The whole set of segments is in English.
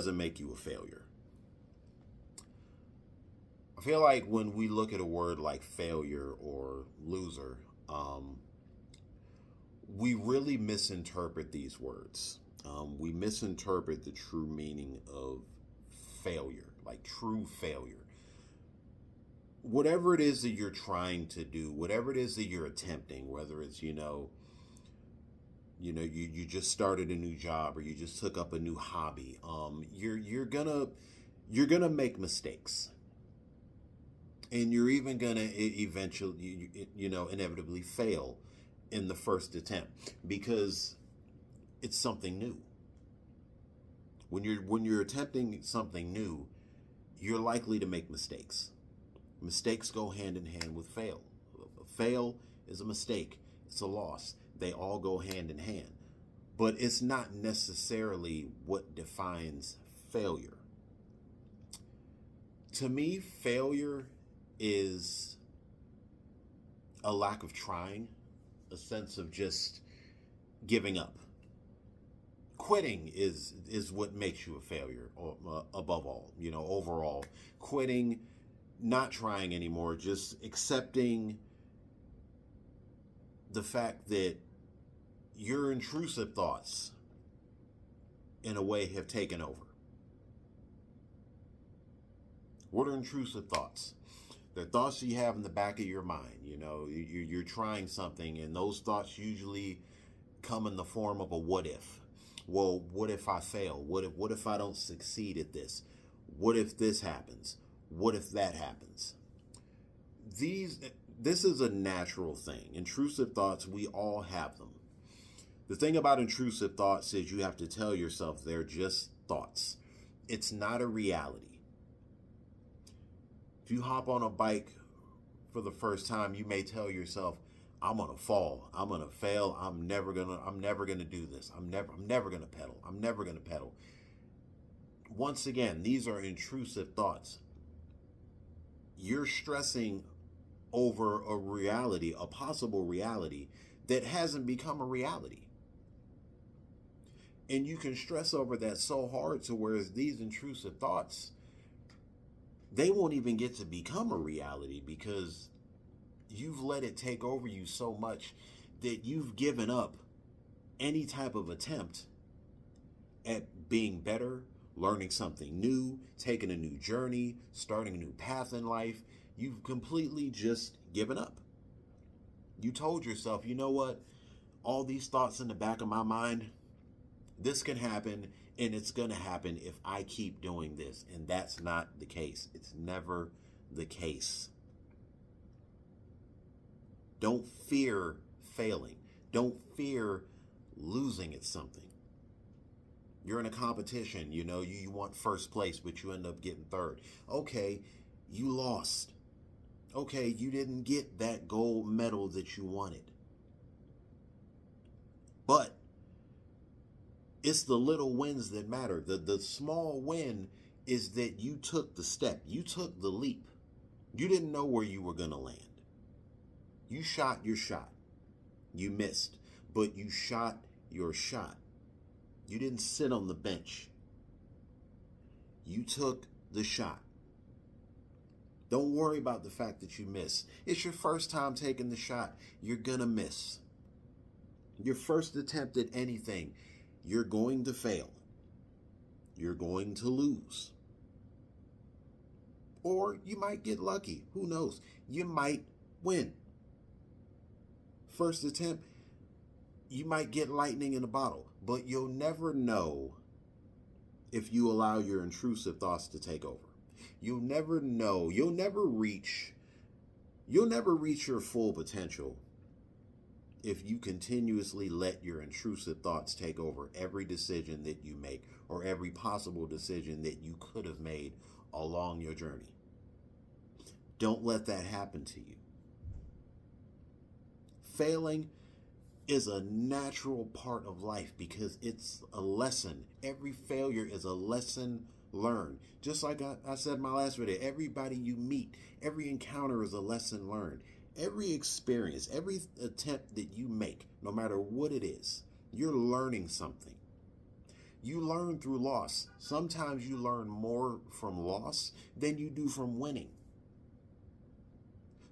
doesn't make you a failure. I feel like when we look at a word like failure or loser, we really misinterpret these words. We misinterpret the true meaning of failure, like true failure. Whatever it is that you're trying to do, whatever it is that you're attempting, whether it's, you just started a new job or you just took up a new hobby, you're gonna make mistakes, and you're even gonna eventually, inevitably fail in the first attempt because it's something new. When you're attempting something new, you're likely to make mistakes. Mistakes go hand in hand with fail. A fail is a mistake. It's a loss. They all go hand in hand. But it's not necessarily what defines failure. To me, failure is a lack of trying, a sense of just giving up. Quitting is what makes you a failure, above all. Overall, quitting, not trying anymore, just accepting the fact that your intrusive thoughts, in a way, have taken over. What are intrusive thoughts? They're thoughts you have in the back of your mind. You're trying something, and those thoughts usually come in the form of a what if. Well, what if I fail? What if I don't succeed at this? What if this happens? What if that happens? This is a natural thing. Intrusive thoughts, we all have them. The thing about intrusive thoughts is you have to tell yourself they're just thoughts. It's not a reality. If you hop on a bike for the first time, you may tell yourself, I'm gonna fall. I'm gonna fail. I'm never gonna do this. I'm never gonna pedal. I'm never gonna pedal. Once again, these are intrusive thoughts. You're stressing over a reality, a possible reality that hasn't become a reality. And you can stress over that so hard to whereas these intrusive thoughts, they won't even get to become a reality because you've let it take over you so much that you've given up any type of attempt at being better, learning something new, taking a new journey, starting a new path in life. You've completely just given up. You told yourself, you know what? All these thoughts in the back of my mind, this can happen, and it's going to happen if I keep doing this. And that's not the case. It's never the case. Don't fear failing. Don't fear losing at something. You're in a competition, you want first place, but you end up getting third. Okay, you lost. Okay, you didn't get that gold medal that you wanted. But it's the little wins that matter. The small win is that you took the step. You took the leap. You didn't know where you were going to land. You shot your shot. You missed, but you shot your shot. You didn't sit on the bench. You took the shot. Don't worry about the fact that you missed. It's your first time taking the shot. You're gonna miss. Your first attempt at anything, you're going to fail. You're going to lose. Or you might get lucky. Who knows? You might win. First attempt, you might get lightning in a bottle, but you'll never know if you allow your intrusive thoughts to take over. You'll never know. You'll never reach your full potential if you continuously let your intrusive thoughts take over every decision that you make or every possible decision that you could have made along your journey. Don't let that happen to you. Failing is a natural part of life because it's a lesson. Every failure is a lesson learned. Just like I said in my last video, everybody you meet, every encounter is a lesson learned. Every experience, every attempt that you make, no matter what it is, you're learning something. You learn through loss. Sometimes you learn more from loss than you do from winning.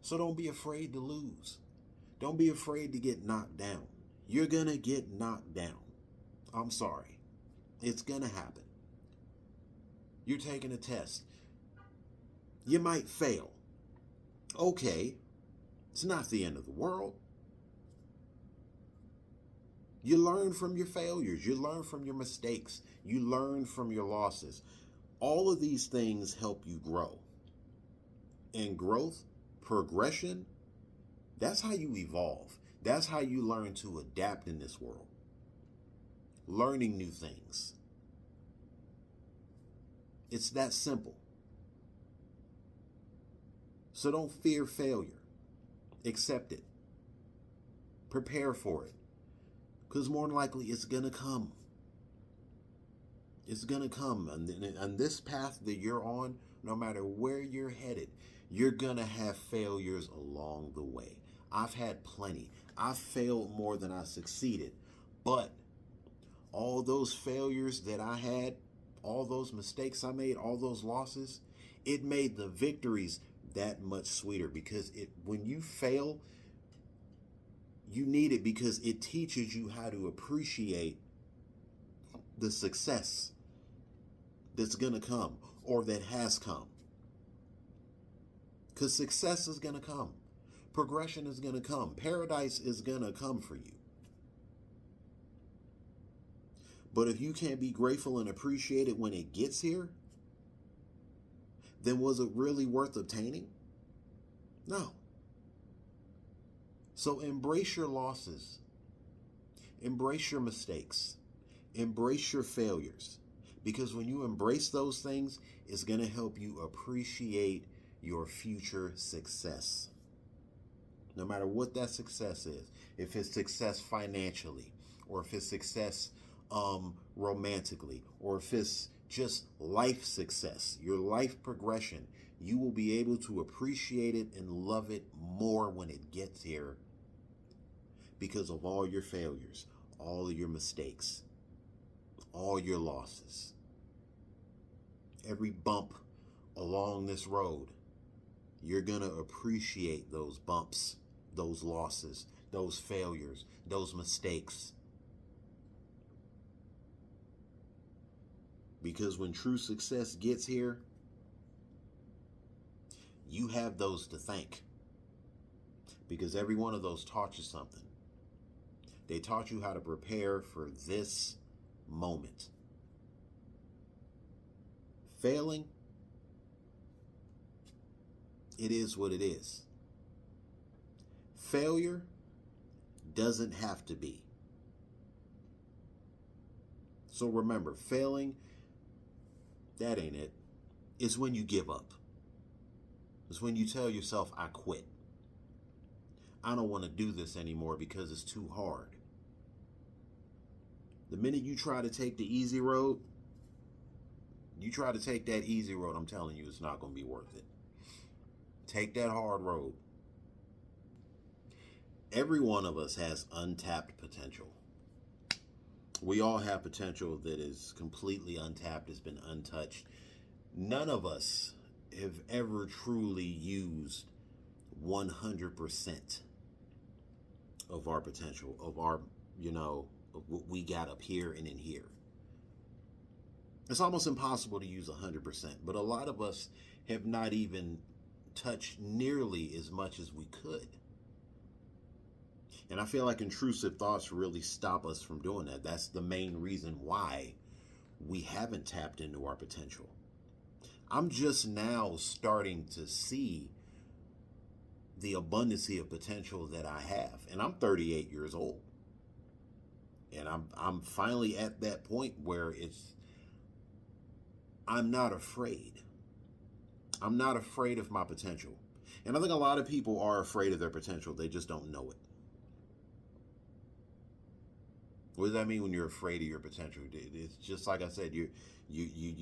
So don't be afraid to lose. Don't be afraid to get knocked down. You're going to get knocked down. I'm sorry. It's going to happen. You're taking a test. You might fail. Okay. It's not the end of the world. You learn from your failures. You learn from your mistakes. You learn from your losses. All of these things help you grow. And growth, progression, that's how you evolve. That's how you learn to adapt in this world. Learning new things. It's that simple. So don't fear failure. Accept it. Prepare for it. Because more than likely it's going to come. It's going to come. And this path that you're on, no matter where you're headed, you're going to have failures along the way. I've had plenty. I've failed more than I succeeded. But all those failures that I had, all those mistakes I made, all those losses, it made the victories that much sweeter. Because when you fail, you need it because it teaches you how to appreciate the success that's going to come or that has come. Because success is going to come. Progression is going to come. Paradise is going to come for you. But if you can't be grateful and appreciate it when it gets here, then was it really worth obtaining? No. So embrace your losses. Embrace your mistakes. Embrace your failures. Because when you embrace those things, it's going to help you appreciate your future success. No matter what that success is. If it's success financially, or if it's success romantically, or if it's just life success, your life progression, you will be able to appreciate it and love it more when it gets here because of all your failures, all of your mistakes, all your losses. Every bump along this road, you're going to appreciate those bumps, those losses, those failures, those mistakes. Because when true success gets here, you have those to thank. Because every one of those taught you something. They taught you how to prepare for this moment. Failing, it is what it is. Failure doesn't have to be. So remember, failing, that ain't it. It's when you give up. It's when you tell yourself, I quit. I don't want to do this anymore because it's too hard. The minute you try to take the easy road, you try to take that easy road, I'm telling you, it's not going to be worth it. Take that hard road. Every one of us has untapped potential. We all have potential that is completely untapped, has been untouched. None of us have ever truly used 100% of our potential, of our, of what we got up here and in here. It's almost impossible to use 100%, but a lot of us have not even touched nearly as much as we could. And I feel like intrusive thoughts really stop us from doing that. That's the main reason why we haven't tapped into our potential. I'm just now starting to see the abundance of potential that I have. And I'm 38 years old. And I'm finally at that point where I'm not afraid. I'm not afraid of my potential. And I think a lot of people are afraid of their potential. They just don't know it. What does that mean when you're afraid of your potential? It's just like I said, you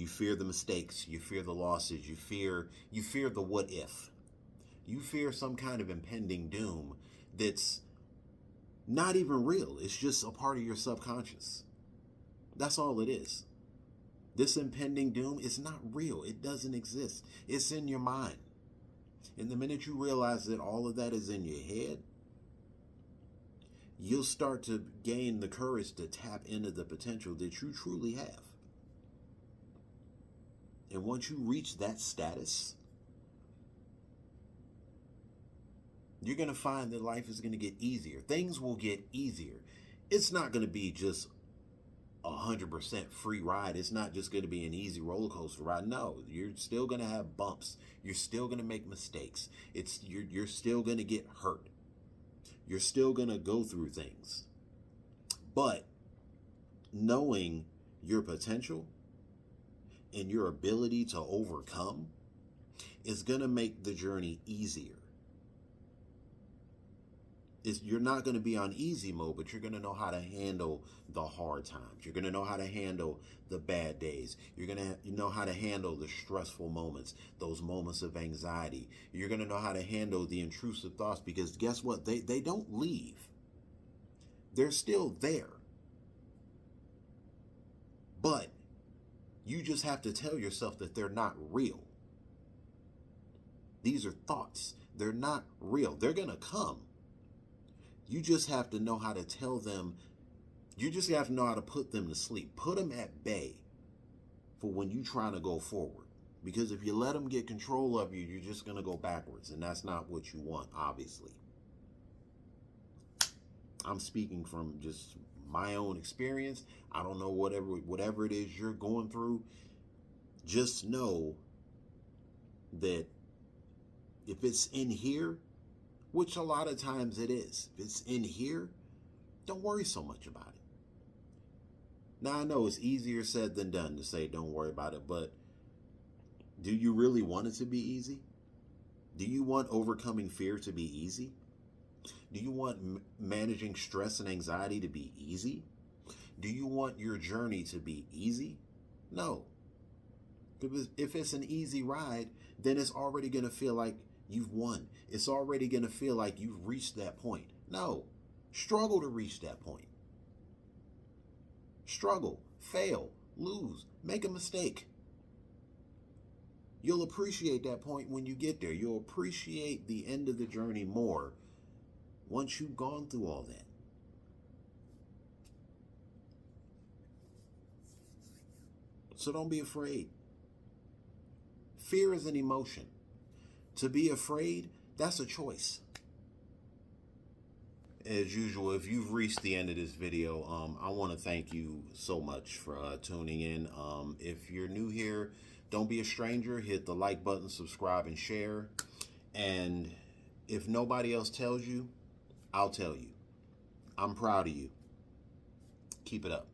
fear the mistakes, you fear the losses, you fear the what if. You fear some kind of impending doom that's not even real. It's just a part of your subconscious. That's all it is. This impending doom is not real. It doesn't exist. It's in your mind. And the minute you realize that all of that is in your head, you'll start to gain the courage to tap into the potential that you truly have. And once you reach that status, you're going to find that life is going to get easier. Things will get easier. It's not going to be just 100% free ride. It's not just going to be an easy roller coaster ride. No, you're still going to have bumps. You're still going to make mistakes. You're still going to get hurt. You're still going to go through things. But knowing your potential and your ability to overcome is going to make the journey easier. You're not going to be on easy mode, but you're going to know how to handle the hard times. You're going to know how to handle the bad days. You're going to know how to handle the stressful moments, those moments of anxiety. You're going to know how to handle the intrusive thoughts, because guess what? They don't leave. They're still there. But you just have to tell yourself that they're not real. These are thoughts. They're not real. They're going to come. You just have to know how to tell them. You just have to know how to put them to sleep. Put them at bay for when you're trying to go forward. Because if you let them get control of you, you're just going to go backwards. And that's not what you want, obviously. I'm speaking from just my own experience. I don't know, whatever it is you're going through. Just know that if it's in here, which a lot of times it is, if it's in here, don't worry so much about it. Now, I know it's easier said than done to say don't worry about it, but do you really want it to be easy? Do you want overcoming fear to be easy? Do you want managing stress and anxiety to be easy? Do you want your journey to be easy? No. If it's an easy ride, then it's already going to feel like you've won. It's already going to feel like you've reached that point. No. Struggle to reach that point. Struggle, fail, lose, make a mistake. You'll appreciate that point when you get there. You'll appreciate the end of the journey more once you've gone through all that. So don't be afraid. Fear is an emotion. To be afraid, that's a choice. As usual, if you've reached the end of this video, I want to thank you so much for tuning in. If you're new here, don't be a stranger. Hit the like button, subscribe, and share. And if nobody else tells you, I'll tell you. I'm proud of you. Keep it up.